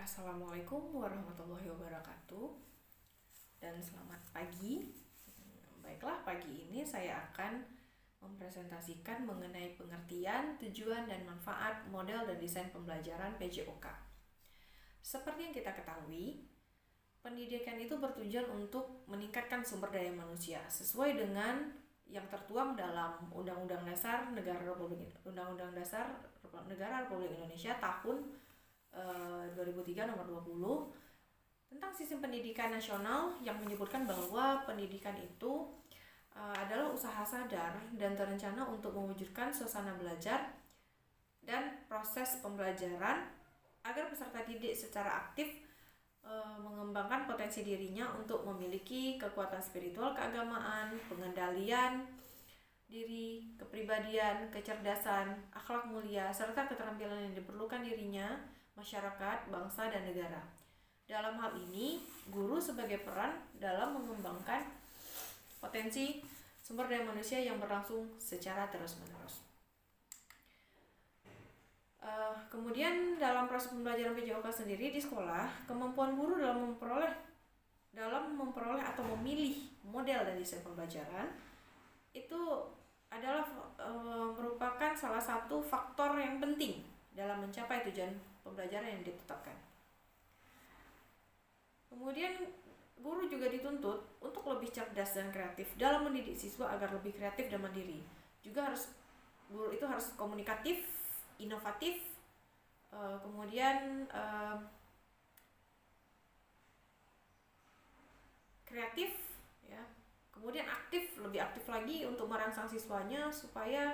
Assalamualaikum warahmatullahi wabarakatuh dan selamat pagi. Baiklah, pagi ini saya akan mempresentasikan mengenai pengertian, tujuan, dan manfaat model dan desain pembelajaran PJOK. Seperti yang kita ketahui, pendidikan itu bertujuan untuk meningkatkan sumber daya manusia sesuai dengan yang tertuang dalam Undang-Undang Dasar Negara Republik Indonesia tahun 2003 nomor 20 tentang sistem pendidikan nasional yang menyebutkan bahwa pendidikan itu adalah usaha sadar dan terencana untuk mewujudkan suasana belajar dan proses pembelajaran agar peserta didik secara aktif mengembangkan potensi dirinya untuk memiliki kekuatan spiritual keagamaan, pengendalian diri, kepribadian, kecerdasan, akhlak mulia, serta keterampilan yang diperlukan dirinya, masyarakat, bangsa, dan negara. Dalam hal ini, guru sebagai peran dalam mengembangkan potensi sumber daya manusia yang berlangsung secara terus-menerus. Kemudian dalam proses pembelajaran PJOK sendiri di sekolah, kemampuan guru dalam memperoleh atau memilih model dan desain pembelajaran itu adalah merupakan salah satu faktor yang penting dalam mencapai tujuan pembelajaran yang ditetapkan. Kemudian guru juga dituntut untuk lebih cerdas dan kreatif dalam mendidik siswa agar lebih kreatif dan mandiri. Juga guru itu harus komunikatif, inovatif, kemudian kreatif, ya. Kemudian lebih aktif lagi untuk merangsang siswanya supaya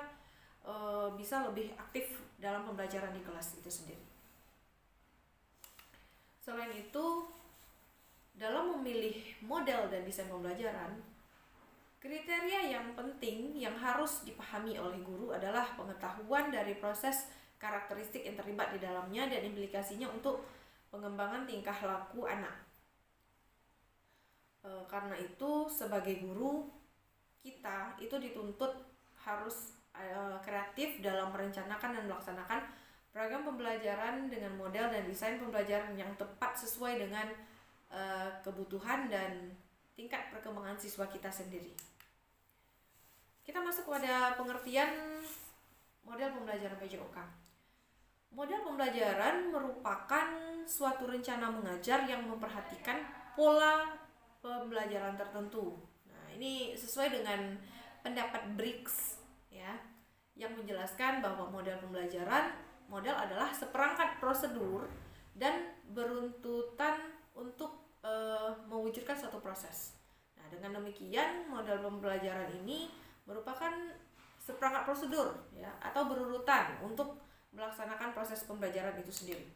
bisa lebih aktif dalam pembelajaran di kelas itu sendiri. Selain itu, dalam memilih model dan desain pembelajaran, kriteria yang penting yang harus dipahami oleh guru adalah pengetahuan dari proses karakteristik yang terlibat di dalamnya dan implikasinya untuk pengembangan tingkah laku anak. Karena itu, sebagai guru, kita itu dituntut harus kreatif dalam merencanakan dan melaksanakan program pembelajaran dengan model dan desain pembelajaran yang tepat sesuai dengan kebutuhan dan tingkat perkembangan siswa kita sendiri. Kita masuk pada pengertian model pembelajaran PJOK. Model pembelajaran merupakan suatu rencana mengajar yang memperhatikan pola pembelajaran tertentu. Nah, ini sesuai dengan pendapat Briggs, ya, yang menjelaskan bahwa model adalah seperangkat prosedur dan beruntutan untuk mewujudkan suatu proses. Nah, dengan demikian model pembelajaran ini merupakan seperangkat prosedur, ya, atau berurutan untuk melaksanakan proses pembelajaran itu sendiri.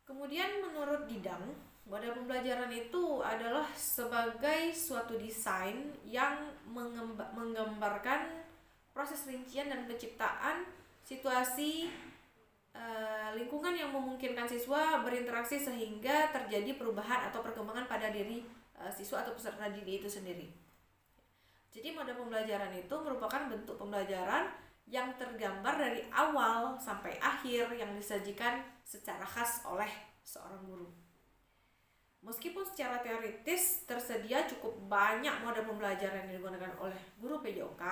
Kemudian menurut Didang, model pembelajaran itu adalah sebagai suatu desain yang menggambarkan proses rincian dan penciptaan situasi lingkungan yang memungkinkan siswa berinteraksi sehingga terjadi perubahan atau perkembangan pada diri siswa atau peserta didik itu sendiri. Jadi model pembelajaran itu merupakan bentuk pembelajaran yang tergambar dari awal sampai akhir yang disajikan secara khas oleh seorang guru. Meskipun secara teoritis tersedia cukup banyak model pembelajaran yang digunakan oleh guru PJOK,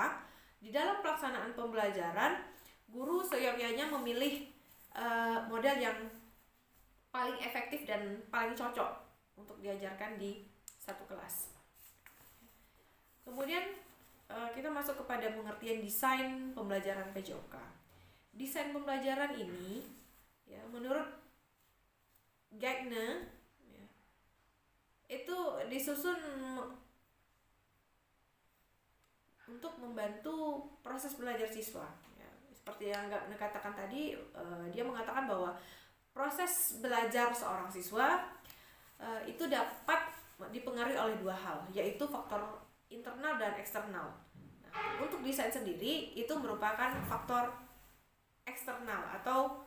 di dalam pelaksanaan pembelajaran, guru seyogyanya memilih model yang paling efektif dan paling cocok untuk diajarkan di satu kelas. Kemudian kita masuk kepada pengertian desain pembelajaran PJOK. Desain pembelajaran ini, ya, menurut Gagner, ya, itu disusun untuk membantu proses belajar siswa. Seperti yang Gagner katakan tadi, dia mengatakan bahwa proses belajar seorang siswa itu dapat dipengaruhi oleh dua hal, yaitu faktor internal dan eksternal. Nah, untuk desain sendiri itu merupakan faktor eksternal atau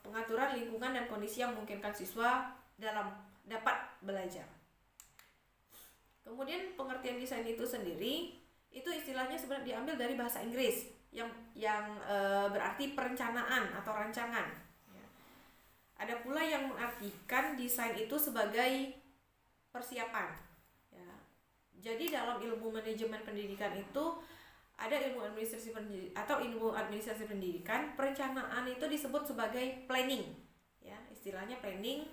pengaturan lingkungan dan kondisi yang memungkinkan siswa dalam dapat belajar. Kemudian pengertian desain itu sendiri itu istilahnya sebenarnya diambil dari bahasa Inggris yang berarti perencanaan atau rancangan. Ada pula yang mengartikan desain itu sebagai persiapan. Ya. Jadi dalam ilmu manajemen pendidikan itu ada ilmu administrasi pendidikan atau ilmu administrasi pendidikan, perencanaan itu disebut sebagai planning. Ya, istilahnya planning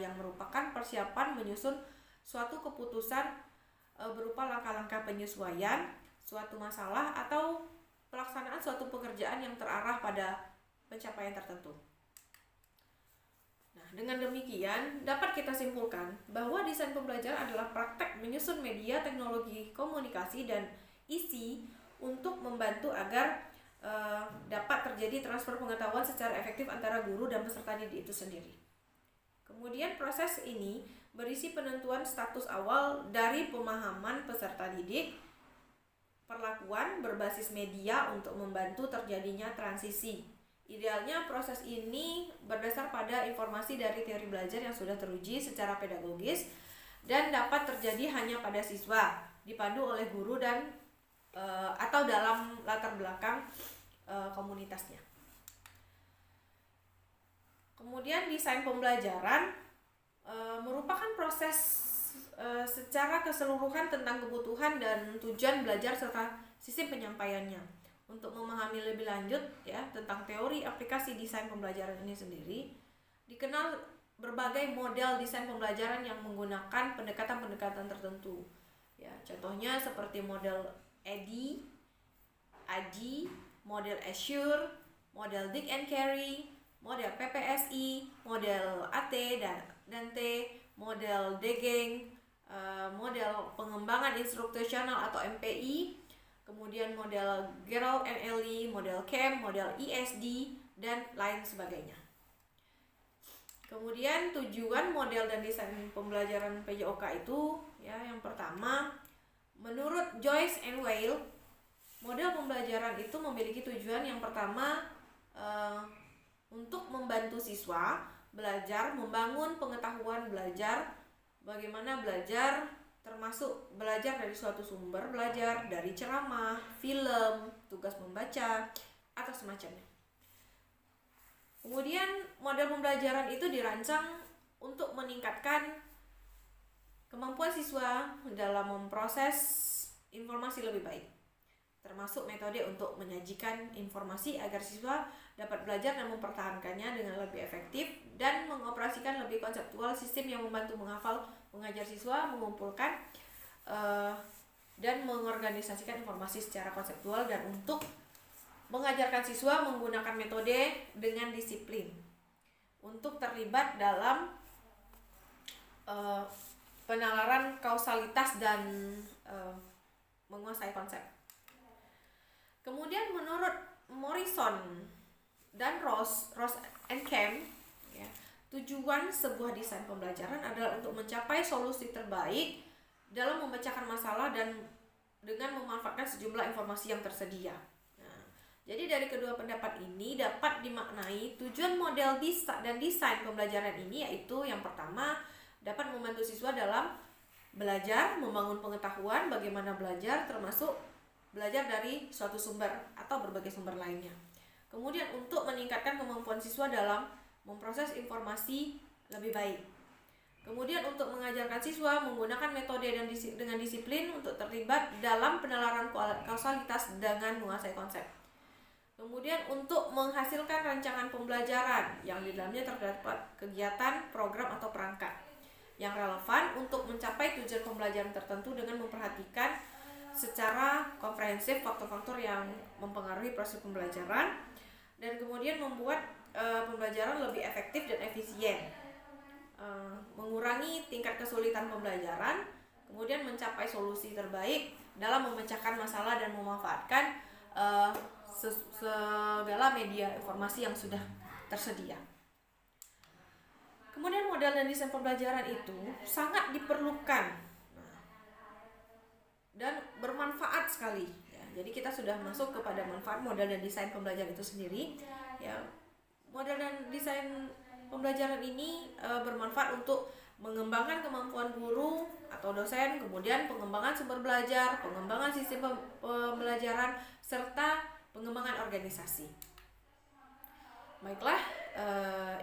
yang merupakan persiapan menyusun suatu keputusan berupa langkah-langkah penyesuaian suatu masalah atau pelaksanaan suatu pekerjaan yang terarah pada pencapaian tertentu. Nah, dengan demikian dapat kita simpulkan bahwa desain pembelajaran adalah praktek menyusun media, teknologi, komunikasi, dan isi untuk membantu agar dapat terjadi transfer pengetahuan secara efektif antara guru dan peserta didik itu sendiri. Kemudian proses ini berisi penentuan status awal dari pemahaman peserta didik, perlakuan berbasis media untuk membantu terjadinya transisi. Idealnya proses ini berdasar pada informasi dari teori belajar yang sudah teruji secara pedagogis dan dapat terjadi hanya pada siswa, dipandu oleh guru dan atau dalam latar belakang komunitasnya. Kemudian desain pembelajaran merupakan proses secara keseluruhan tentang kebutuhan dan tujuan belajar serta sistem penyampaiannya. Untuk memahami lebih lanjut ya tentang teori aplikasi desain pembelajaran ini sendiri, dikenal berbagai model desain pembelajaran yang menggunakan pendekatan-pendekatan tertentu. Ya, contohnya seperti model ADDIE, AGI, model Assure, model Dick and Carey, model PPSI, model AT dan T, model Degeng, model pengembangan instruksional atau MPI, kemudian model Gerald and Ellie, model CAM, model ESD, dan lain sebagainya. Kemudian tujuan model dan desain pembelajaran PJOK itu ya, yang pertama, menurut Joyce and Weil, model pembelajaran itu memiliki tujuan yang pertama untuk membantu siswa belajar, membangun pengetahuan belajar, bagaimana belajar, termasuk belajar dari suatu sumber belajar, dari ceramah, film, tugas membaca, atau semacamnya. Kemudian model pembelajaran itu dirancang untuk meningkatkan kemampuan siswa dalam memproses informasi lebih baik, termasuk metode untuk menyajikan informasi agar siswa dapat belajar dan mempertahankannya dengan lebih efektif dan mengoperasikan lebih konseptual sistem yang membantu menghafal, mengajar siswa, mengumpulkan dan mengorganisasikan informasi secara konseptual, dan untuk mengajarkan siswa menggunakan metode dengan disiplin untuk terlibat dalam penalaran kausalitas dan menguasai konsep. Kemudian menurut Morrison dan Ross and Camp, ya, tujuan sebuah desain pembelajaran adalah untuk mencapai solusi terbaik dalam memecahkan masalah dan dengan memanfaatkan sejumlah informasi yang tersedia. Nah, jadi dari kedua pendapat ini dapat dimaknai tujuan model dan desain pembelajaran ini yaitu yang pertama, dapat membantu siswa dalam belajar, membangun pengetahuan bagaimana belajar, termasuk belajar dari suatu sumber atau berbagai sumber lainnya. Kemudian untuk meningkatkan kemampuan siswa dalam memproses informasi lebih baik. Kemudian untuk mengajarkan siswa menggunakan metode dan dengan disiplin untuk terlibat dalam penalaran kausalitas dengan menguasai konsep. Kemudian untuk menghasilkan rancangan pembelajaran yang di dalamnya terdapat kegiatan, program atau perangkat yang relevan untuk mencapai tujuan pembelajaran tertentu dengan memperhatikan secara komprehensif faktor-faktor yang mempengaruhi proses pembelajaran, dan kemudian membuat pembelajaran lebih efektif dan efisien, mengurangi tingkat kesulitan pembelajaran, kemudian mencapai solusi terbaik dalam memecahkan masalah dan memanfaatkan segala media informasi yang sudah tersedia. Kemudian model dan desain pembelajaran itu sangat diperlukan dan bermanfaat sekali. Ya, jadi kita sudah masuk kepada manfaat model dan desain pembelajaran itu sendiri. Ya, model dan desain pembelajaran ini bermanfaat untuk mengembangkan kemampuan guru atau dosen, kemudian pengembangan sumber belajar, pengembangan sistem pembelajaran, serta pengembangan organisasi. Baiklah,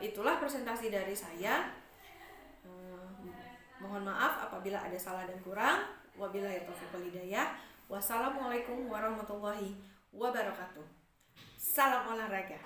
Itulah presentasi dari saya. Mohon maaf apabila ada salah dan kurang. Wabillahi taufiq wal hidayah. Wassalamualaikum warahmatullahi wabarakatuh. Salam olahraga.